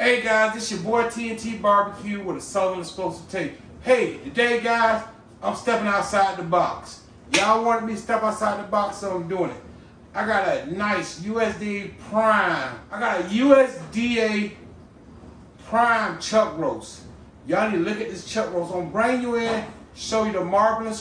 Hey guys, this your boy TNT Barbecue with a Southern Explosive Take. Hey, today guys, I'm stepping outside the box. Y'all wanted me to step outside the box, so I'm doing it. I got a nice USDA Prime. I got a USDA Prime chuck roast. Y'all need to look at this chuck roast. I'm gonna bring you in, show you the marbling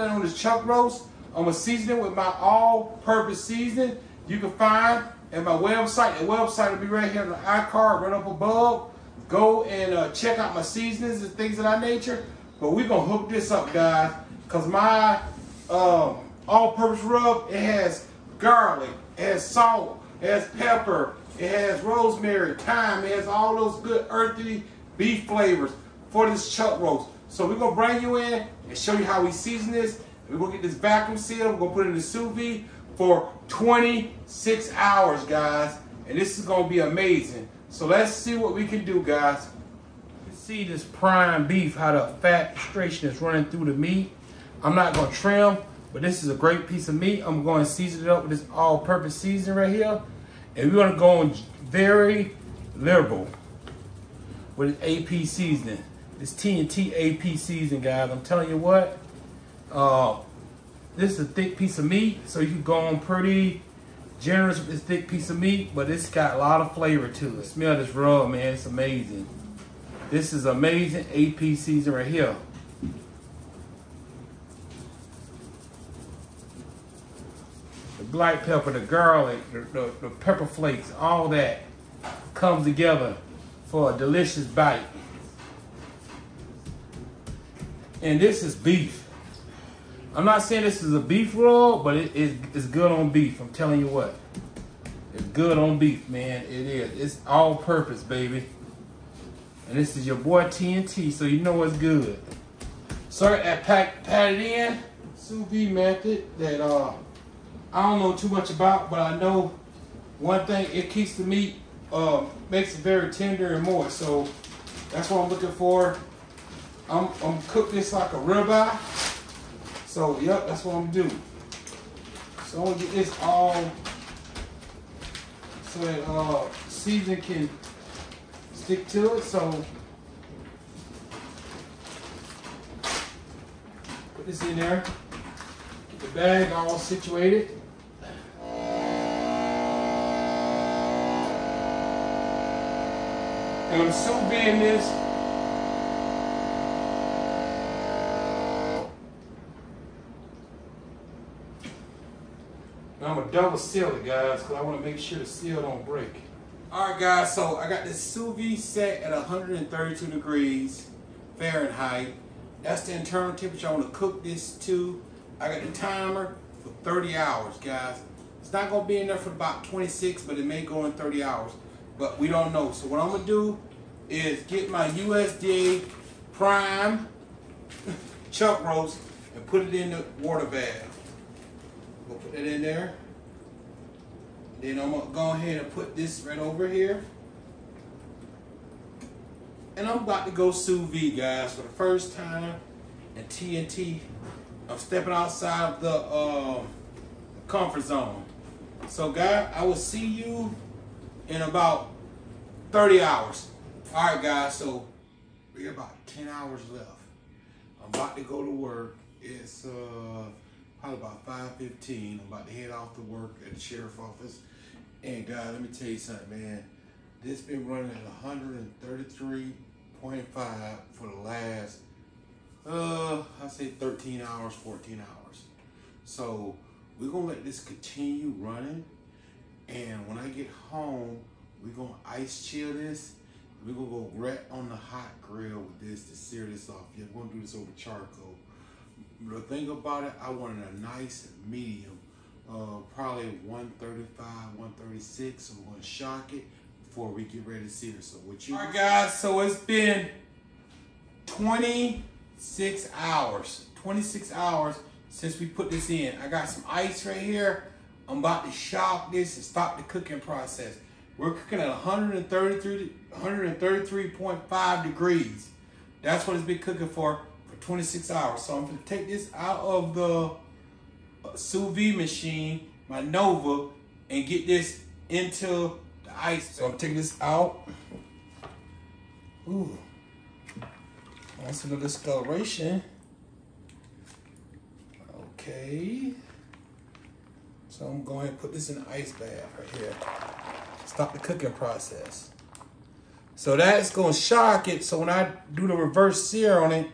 on this chuck roast. I'm gonna season it with my all-purpose seasoning you can find at my website. The website will be right here on the iCard right up above. Go and check out my seasonings and things of that nature. But we're gonna hook this up, guys, because my all-purpose rub, it has garlic, it has salt, it has pepper, it has rosemary, thyme, it has all those good earthy beef flavors for this chuck roast. So we're gonna bring you in and show you how we season this. We're gonna get this vacuum sealed. We're gonna put it in the sous vide for 26 hours, guys. And this is gonna be amazing. So let's see what we can do, guys. You can see this prime beef, how the fat extraction is running through the meat. I'm not gonna trim, but this is a great piece of meat. I'm going to season it up with this all-purpose seasoning right here. And we're gonna go on very liberal with AP seasoning. This TNT AP seasoning, guys. I'm telling you what, this is a thick piece of meat, so you can go on pretty generous with this thick piece of meat, but it's got a lot of flavor to it. Smell this rub, man, it's amazing. This is amazing AP seasoning right here. The black pepper, the garlic, the pepper flakes, all that comes together for a delicious bite. And this is beef. I'm not saying this is a beef roll, but it's good on beef. I'm telling you what. It's good on beef, man. It is. It's all purpose, baby. And this is your boy TNT, so you know it's good. So I pat it in. Sous vide method that I don't know too much about, but I know one thing, it keeps the meat, makes it very tender and moist. So that's what I'm looking for. I'm cook this like a ribeye. So, yep, that's what I'm gonna do. So I'm gonna get this all so that seasoning can stick to it. So put this in there. Get the bag all situated. And I'm sous videing this. I'm gonna double seal it, guys, because I want to make sure the seal don't break. All right, guys, so I got this sous vide set at 132 degrees Fahrenheit. That's the internal temperature I want to cook this to. I got the timer for 30 hours, guys. It's not gonna be in there for about 26, but it may go in 30 hours, but we don't know. So what I'm gonna do is get my USDA Prime chuck roast and put it in the water bag. We'll put that in there. Then I'm gonna go ahead and put this right over here. And I'm about to go sous vide, guys, for the first time in TNT. I'm stepping outside of the comfort zone. So guys, I will see you in about 30 hours. All right, guys, so we got about 10 hours left. I'm about to go to work. It's probably about 5:15. I'm about to head off to work at the sheriff's office. And guys, let me tell you something, man. This been running at 133.5 for the last, I say 13 hours, 14 hours. So we're gonna let this continue running. And when I get home, we're gonna ice chill this. We're gonna go right on the hot grill with this to sear this off. Yeah, we're gonna do this over charcoal. The thing about it, I wanted a nice medium, probably 135, 136. So we're gonna shock it before we get ready to sear. So what you? All right, guys. So it's been 26 hours. 26 hours since we put this in. I got some ice right here. I'm about to shock this and stop the cooking process. We're cooking at 133.5 degrees. That's what it's been cooking for 26 hours. So I'm going to take this out of the sous vide machine, my Nova, and get this into the ice. So I'm taking this out. Ooh. Want some of this coloration. Okay. So I'm going to put this in the ice bath right here. Stop the cooking process. So that's going to shock it. So when I do the reverse sear on it,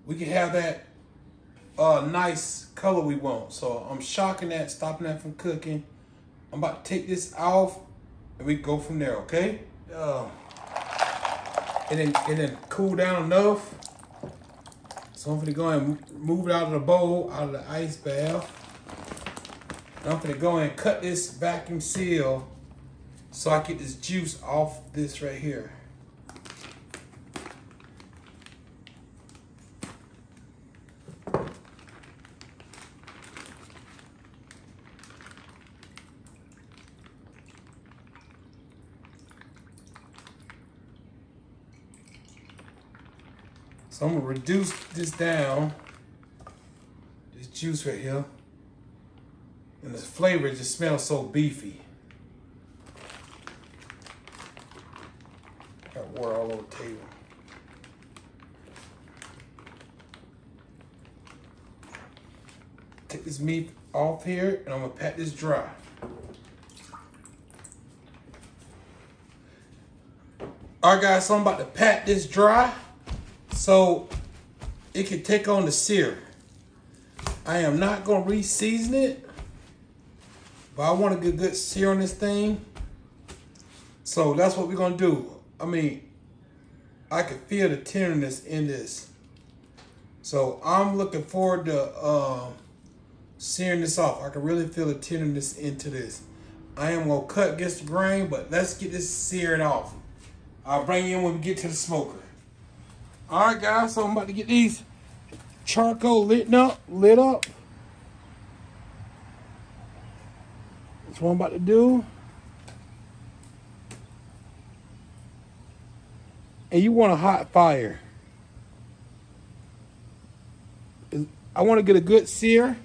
we can have that nice color we want. So I'm shocking that, stopping that from cooking. I'm about to take this off and we go from there, okay? And then cool down enough. So I'm gonna go and move it out of the bowl, out of the ice bath. And I'm gonna go and cut this vacuum seal so I get this juice off this right here. So I'm gonna reduce this down, this juice right here, and the flavor just smells so beefy. Got water all over the table. Take this meat off here, and I'm gonna pat this dry. All right, guys, so I'm about to pat this dry so it can take on the sear. I am not gonna re-season it, but I want to get good sear on this thing. So that's what we're gonna do. I mean, I can feel the tenderness in this. So I'm looking forward to searing this off. I can really feel the tenderness into this. I am gonna cut against the grain, but let's get this seared off. I'll bring you in when we get to the smoker. All right, guys, so I'm about to get these charcoal lit up. That's what I'm about to do. And you want a hot fire. I want to get a good sear.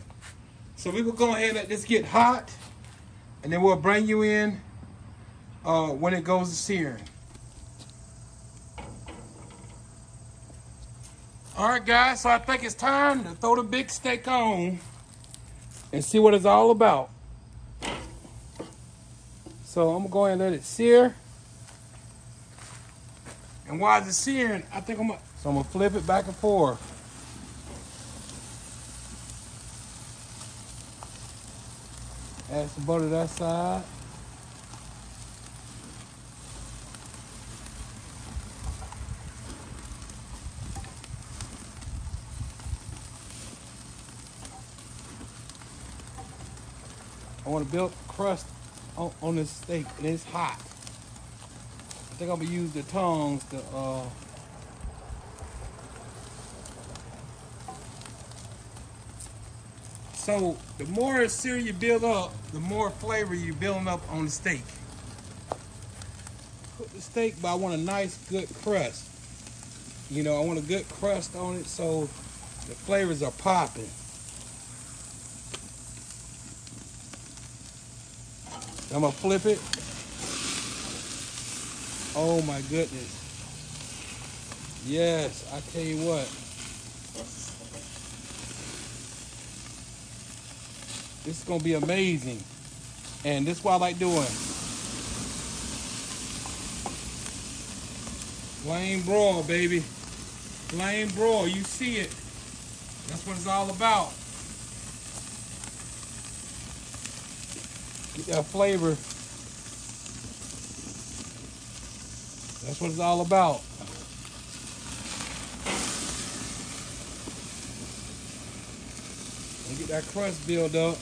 So we will go ahead and let this get hot. And then we'll bring you in when it goes to searing. All right, guys, so I think it's time to throw the big steak on and see what it's all about. So I'm gonna go ahead and let it sear. And while it's searing, I think I'm gonna flip it back and forth. Add some butter to that side. I want to build crust on this steak, and it's hot. I think I'm gonna use the tongs to So the more sear you build up, the more flavor you're building up on the steak. Cook the steak, but I want a nice, good crust. You know, I want a good crust on it so the flavors are popping. I'm gonna flip it. Oh my goodness. Yes, I tell you what. This is gonna be amazing. And this is what I like doing. Flame broil, baby. Flame broil, you see it. That's what it's all about. Get that flavor. That's what it's all about. And get that crust build up.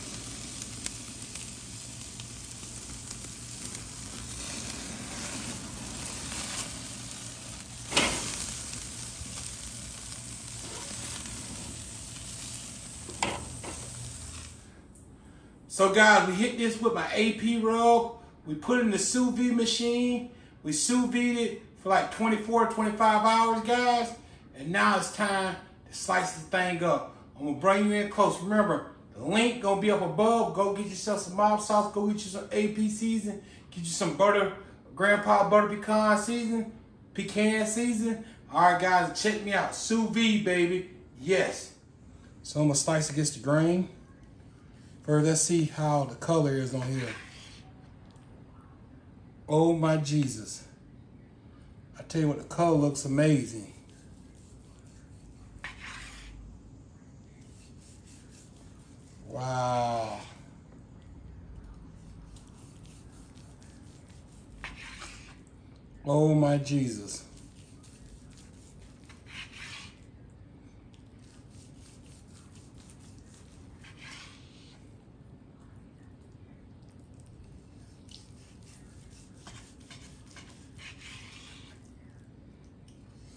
So guys, we hit this with my AP rub. We put it in the sous vide machine. We sous vide it for like 24, 25 hours, guys. And now it's time to slice this thing up. I'm gonna bring you in close. Remember, the link gonna be up above. Go get yourself some mob sauce. Go get you some AP season. Get you some butter, grandpa butter pecan season. pecan season. All right, guys, check me out. Sous vide, baby. Yes. So I'm gonna slice against the grain. First, let's see how the color is on here. Oh my Jesus. I tell you what, the color looks amazing. Wow. Oh my Jesus.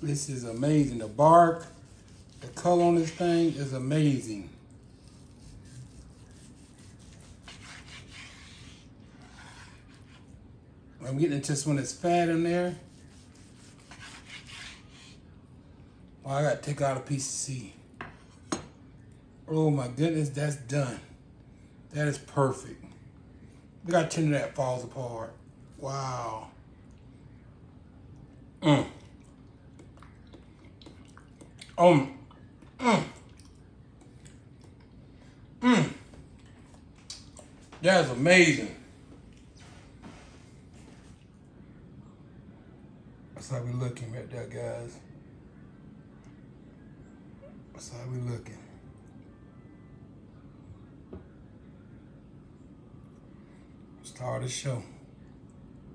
This is amazing. The bark, the color on this thing is amazing. I'm getting into some of this fat in there. Oh, I gotta take out a piece of C. Oh my goodness, that's done. That is perfect. Look how tender that falls apart. Wow. That is amazing. That's how we looking right there, guys. That's how we looking. Start the show.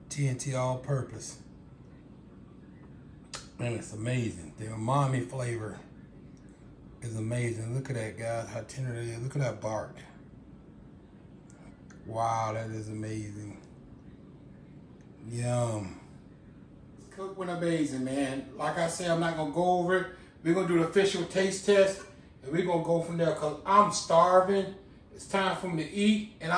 TNT all purpose. Man, it's amazing. The umami flavor is amazing. Look at that, guys, how tender it is. Look at that bark. Wow, that is amazing. Yum. Cook went amazing, man. Like I said, I'm not gonna go over it. We're gonna do the official taste test, and we're gonna go from there, because I'm starving. It's time for me to eat, and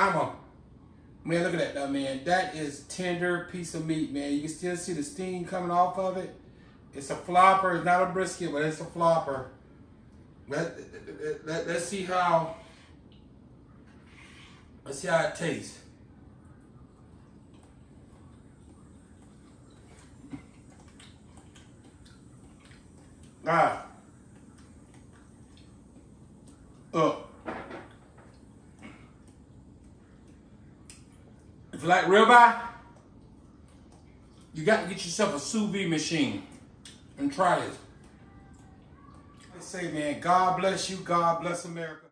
man, look at that, man. That is tender piece of meat, man. You can still see the steam coming off of it. It's a flopper. It's not a brisket, but it's a flopper. Let's see how it tastes. If you like ribeye, you got to get yourself a sous vide machine and try this. They say, man, God bless you, God bless America.